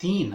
3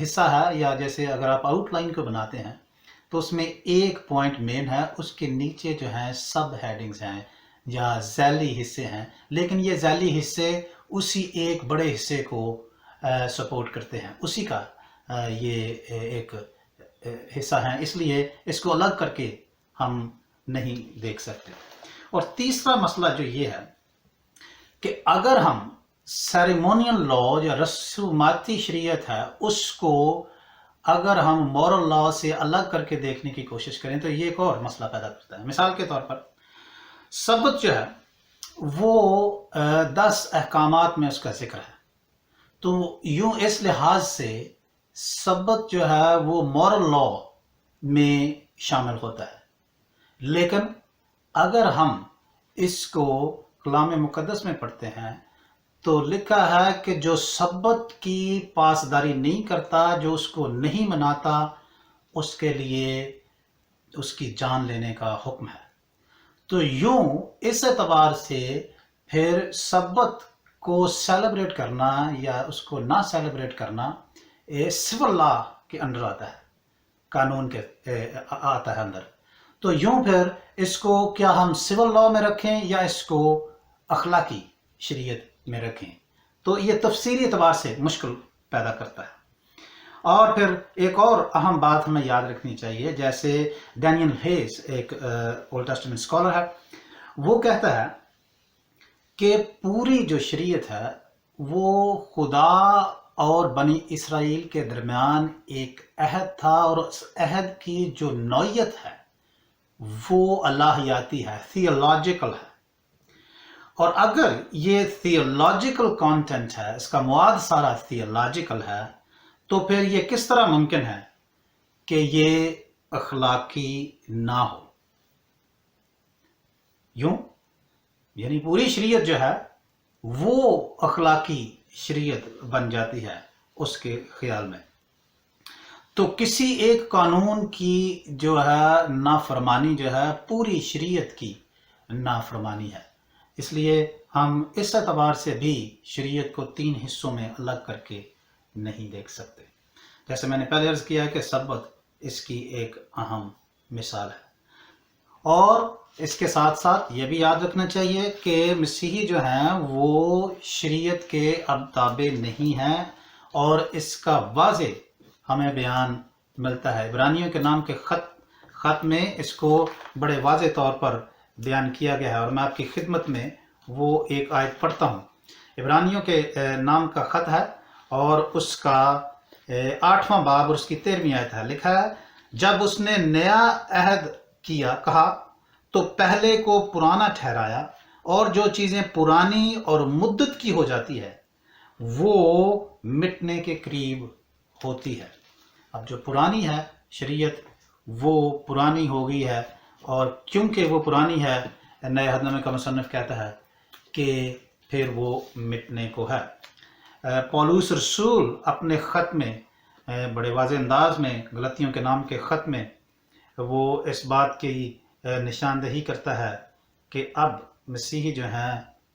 حصہ ہے، یا جیسے اگر آپ آؤٹ لائن کو بناتے ہیں تو اس میں ایک پوائنٹ مین ہے، اس کے نیچے جو ہیں سب ہیڈنگز ہیں یا ذیلی حصے ہیں، لیکن یہ ذیلی حصے اسی ایک بڑے حصے کو سپورٹ کرتے ہیں، اسی کا یہ ایک حصہ ہیں، اس لیے اس کو الگ کر کے ہم نہیں دیکھ سکتے۔ اور تیسرا مسئلہ جو یہ ہے کہ اگر ہم سیریمونیل لا یا رسوماتی شریعت ہے اس کو اگر ہم مورل لا سے الگ کر کے دیکھنے کی کوشش کریں تو یہ ایک اور مسئلہ پیدا کرتا ہے۔ مثال کے طور پر سبت جو ہے وہ 10 احکامات میں اس کا ذکر ہے، تو یوں اس لحاظ سے سبت جو ہے وہ مورل لا میں شامل ہوتا ہے، لیکن اگر ہم اس کو کلام مقدس میں پڑھتے ہیں تو لکھا ہے کہ جو سبت کی پاسداری نہیں کرتا، جو اس کو نہیں مناتا، اس کے لیے اس کی جان لینے کا حکم ہے۔ تو یوں اس اعتبار سے پھر سبت کو سیلیبریٹ کرنا یا اس کو نہ سیلیبریٹ کرنا سول لا کے انڈر آتا ہے، قانون کے آتا ہے اندر۔ تو یوں پھر اس کو کیا ہم سول لا میں رکھیں یا اس کو اخلاقی شریعت میں رکھیں، تو یہ تفسیری اعتبار سے مشکل پیدا کرتا ہے۔ اور پھر ایک اور اہم بات ہمیں یاد رکھنی چاہیے، جیسے ڈینیل ہیز ایک اولڈ ٹیسٹمنٹ اسکالر ہے، وہ کہتا ہے کہ پوری جو شریعت ہے وہ خدا اور بنی اسرائیل کے درمیان ایک عہد تھا، اور اس عہد کی جو نوعیت ہے وہ الہیاتی ہے، تھیولوجیکل ہے۔ اور اگر یہ تھیولوجیکل کانٹینٹ ہے، اس کا مواد سارا تھیولوجیکل ہے، تو پھر یہ کس طرح ممکن ہے کہ یہ اخلاقی نہ ہو؟ یوں یعنی پوری شریعت جو ہے وہ اخلاقی شریعت بن جاتی ہے اس کے خیال میں۔ تو کسی ایک قانون کی جو ہے نافرمانی جو ہے پوری شریعت کی نافرمانی ہے، اس لیے ہم اس اعتبار سے بھی شریعت کو 3 حصوں میں الگ کر کے نہیں دیکھ سکتے۔ جیسے میں نے پہلے عرض کیا کہ سبت اس کی ایک اہم مثال ہے۔ اور اس کے ساتھ ساتھ یہ بھی یاد رکھنا چاہیے کہ مسیحی جو ہیں وہ شریعت کے اب تابع نہیں ہیں، اور اس کا واضح ہمیں بیان ملتا ہے عبرانیوں کے نام کے خط میں اس کو بڑے واضح طور پر بیان کیا گیا ہے، اور میں آپ کی خدمت میں وہ ایک آیت پڑھتا ہوں۔ عبرانیوں کے نام کا خط ہے اور اس کا 8واں باب اور اس کی 13ویں آیت ہے، لکھا ہے جب اس نے نیا عہد کہا تو پہلے کو پرانا ٹھہرایا، اور جو چیزیں پرانی اور مدت کی ہو جاتی ہے وہ مٹنے کے قریب ہوتی ہے۔ اب جو پرانی ہے شریعت وہ پرانی ہو گئی ہے، اور کیونکہ وہ پرانی ہے نئے عہد نامے کا مصنف کہتا ہے کہ پھر وہ مٹنے کو ہے۔ پولس رسول اپنے خط میں بڑے واضح انداز میں غلطیوں کے نام کے خط میں وہ اس بات کی نشاندہی کرتا ہے کہ اب مسیحی جو ہیں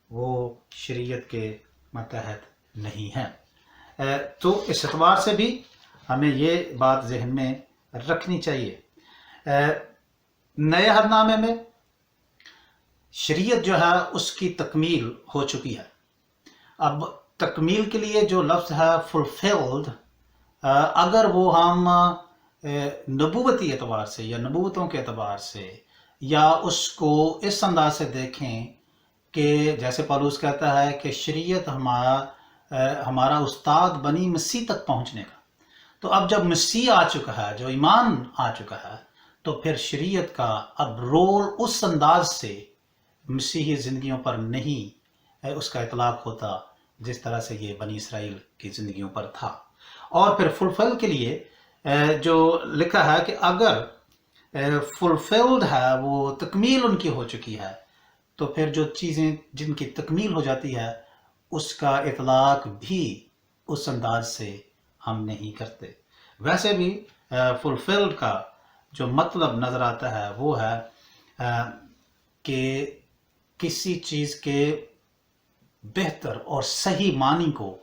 وہ شریعت کے ماتحت نہیں ہیں۔ تو اس اعتبار سے بھی ہمیں یہ بات ذہن میں رکھنی چاہیے۔ نئے عہد نامے میں شریعت جو ہے اس کی تکمیل ہو چکی ہے۔ اب تکمیل کے لیے جو لفظ ہے fulfilled، اگر وہ ہم نبوتی اعتبار سے یا نبوتوں کے اعتبار سے یا اس کو اس انداز سے دیکھیں کہ جیسے پولس کہتا ہے کہ شریعت ہمارا استاد بنی مسیح تک پہنچنے کا، تو اب جب مسیح آ چکا ہے، جو ایمان آ چکا ہے، تو پھر شریعت کا اب رول اس انداز سے مسیحی زندگیوں پر نہیں اس کا اطلاق ہوتا جس طرح سے یہ بنی اسرائیل کی زندگیوں پر تھا۔ اور پھر فلفل کے لیے جو لکھا ہے کہ اگر فلفلڈ ہے، وہ تکمیل ان کی ہو چکی ہے، تو پھر جو چیزیں جن کی تکمیل ہو جاتی ہے اس کا اطلاق بھی اس انداز سے ہم نہیں کرتے۔ ویسے بھی فلفلڈ کا جو مطلب نظر آتا ہے وہ ہے کہ کسی چیز کے بہتر اور صحیح معنی کو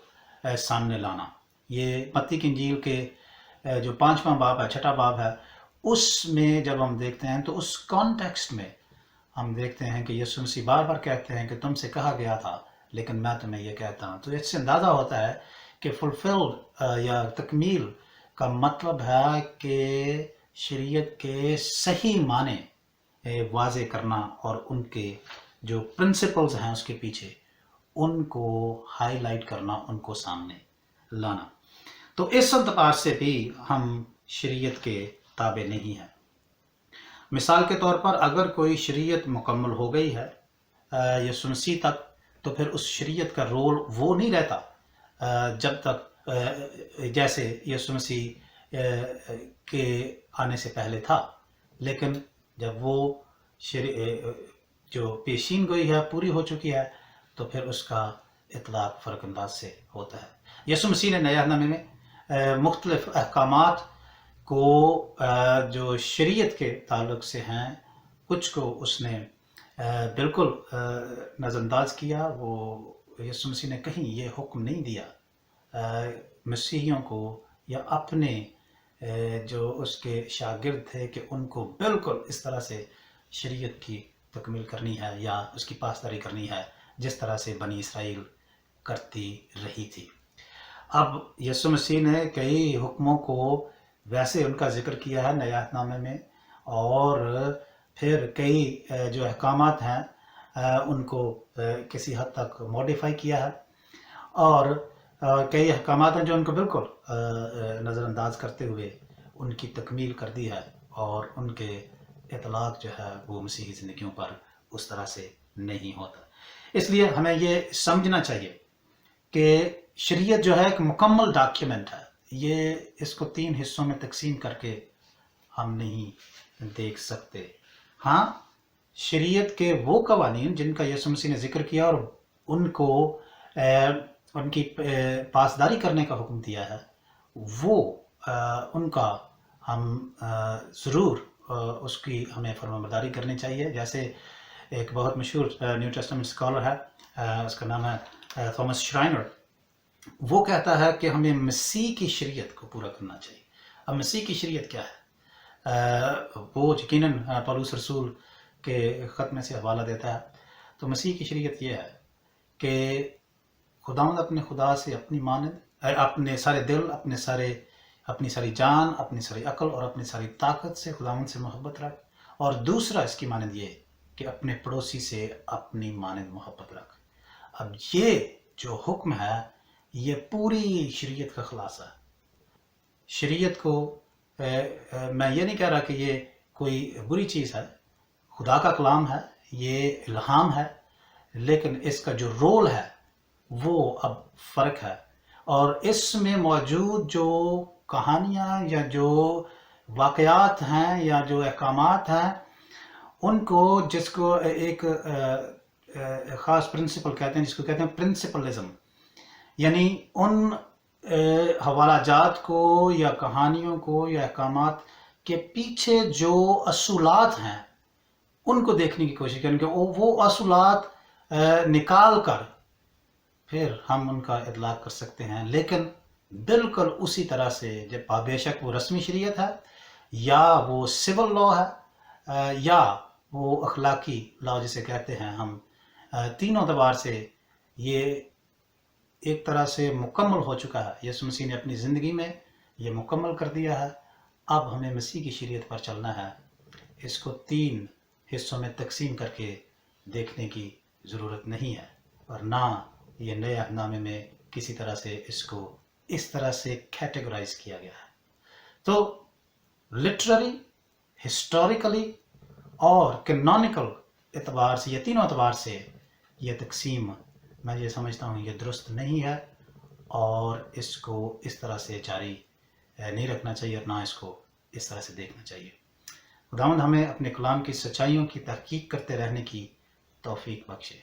سامنے لانا، یہ متی کی انجیل کے جو 5واں باب ہے، 6واں باب ہے، اس میں جب ہم دیکھتے ہیں تو اس کانٹیکسٹ میں ہم دیکھتے ہیں کہ یسوع مسیح بار بار کہتے ہیں کہ تم سے کہا گیا تھا لیکن میں تمہیں یہ کہتا ہوں. تو اس سے اندازہ ہوتا ہے کہ فلفلڈ یا تکمیل کا مطلب ہے کہ شریعت کے صحیح معنی واضح کرنا اور ان کے جو پرنسپلز ہیں اس کے پیچھے ان کو ہائی لائٹ کرنا، ان کو سامنے لانا. تو اس اعتبار سے بھی ہم شریعت کے تابع نہیں ہیں. مثال کے طور پر اگر کوئی شریعت مکمل ہو گئی ہے یسوع مسیح تک، تو پھر اس شریعت کا رول وہ نہیں رہتا جب تک جیسے یسوع مسیح کے آنے سے پہلے تھا. لیکن جب وہ جو پیشین گوئی ہے پوری ہو چکی ہے تو پھر اس کا اطلاق فرق انداز سے ہوتا ہے. یسوع مسیح نے نئے عہد نامے میں مختلف احکامات کو جو شریعت کے تعلق سے ہیں کچھ کو اس نے بالکل نظر انداز کیا. وہ یسوع مسیح نے کہیں یہ حکم نہیں دیا مسیحیوں کو یا اپنے جو اس کے شاگرد تھے کہ ان کو بالکل اس طرح سے شریعت کی تکمیل کرنی ہے یا اس کی پاسداری کرنی ہے جس طرح سے بنی اسرائیل کرتی رہی تھی. اب یسوع مسیح نے کئی حکموں کو ویسے ان کا ذکر کیا ہے نئے عہد نامے میں، اور پھر کئی جو احکامات ہیں ان کو کسی حد تک موڈیفائی کیا ہے، اور کئی احکامات ہیں جو ان کو بالکل نظر انداز کرتے ہوئے ان کی تکمیل کر دی ہے، اور ان کے اطلاق جو ہے وہ مسیحی زندگیوں پر اس طرح سے نہیں ہوتا. اس لیے ہمیں یہ سمجھنا چاہیے کہ شریعت جو ہے ایک مکمل ڈاکیومنٹ ہے. یہ اس کو 3 حصوں میں تقسیم کر کے ہم نہیں دیکھ سکتے. ہاں، شریعت کے وہ قوانین جن کا یسوع مسیح نے ذکر کیا اور ان کو ان کی پاسداری کرنے کا حکم دیا ہے، وہ ان کا ہم ضرور اس کی ہمیں فرمانبرداری کرنی چاہیے. جیسے ایک بہت مشہور نیو ٹیسٹمنٹ اسکالر ہے، اس کا نام ہے تھامس شرائنر. وہ کہتا ہے کہ ہمیں مسیح کی شریعت کو پورا کرنا چاہیے. اب مسیح کی شریعت کیا ہے؟ وہ یقیناً پولس رسول کے خط میں سے حوالہ دیتا ہے. تو مسیح کی شریعت یہ ہے کہ خداوند اپنے خدا سے اپنی مانند اپنے سارے دل، اپنی ساری جان، اپنی ساری عقل اور اپنی ساری طاقت سے خداوند سے محبت رکھ، اور دوسرا اس کی مانند یہ کہ اپنے پڑوسی سے اپنی مانند محبت رکھ. اب یہ جو حکم ہے یہ پوری شریعت کا خلاصہ ہے. شریعت کو میں یہ نہیں کہہ رہا کہ یہ کوئی بری چیز ہے، خدا کا کلام ہے، یہ الہام ہے، لیکن اس کا جو رول ہے وہ اب فرق ہے. اور اس میں موجود جو کہانیاں یا جو واقعات ہیں یا جو احکامات ہیں ان کو جس کو ایک خاص پرنسپل کہتے ہیں، جس کو کہتے ہیں پرنسپلزم، یعنی ان حوالہ جات کو یا کہانیوں کو یا احکامات کے پیچھے جو اصولات ہیں ان کو دیکھنے کی کوشش کریں کہ وہ اصولات نکال کر پھر ہم ان کا اطلاق کر سکتے ہیں. لیکن بالکل اسی طرح سے جب بے شک وہ رسمی شریعت ہے یا وہ سول لا ہے یا وہ اخلاقی لا جسے کہتے ہیں ہم، تینوں اعتبار سے یہ ایک طرح سے مکمل ہو چکا ہے. یسوع مسیح نے اپنی زندگی میں یہ مکمل کر دیا ہے. اب ہمیں مسیح کی شریعت پر چلنا ہے. اس کو 3 حصوں میں تقسیم کر کے دیکھنے کی ضرورت نہیں ہے، اور نہ یہ نئے عہد نامے میں کسی طرح سے اس کو اس طرح سے کیٹیگرائز کیا گیا ہے. تو لٹرری، ہسٹوریکلی اور کینونیکل اعتبار سے، یہ تینوں اعتبار سے یہ تقسیم میں یہ سمجھتا ہوں یہ درست نہیں ہے، اور اس کو اس طرح سے جاری نہیں رکھنا چاہیے اور نہ اس کو اس طرح سے دیکھنا چاہیے. خداوند ہمیں اپنے کلام کی سچائیوں کی تحقیق کرتے رہنے کی توفیق بخشے.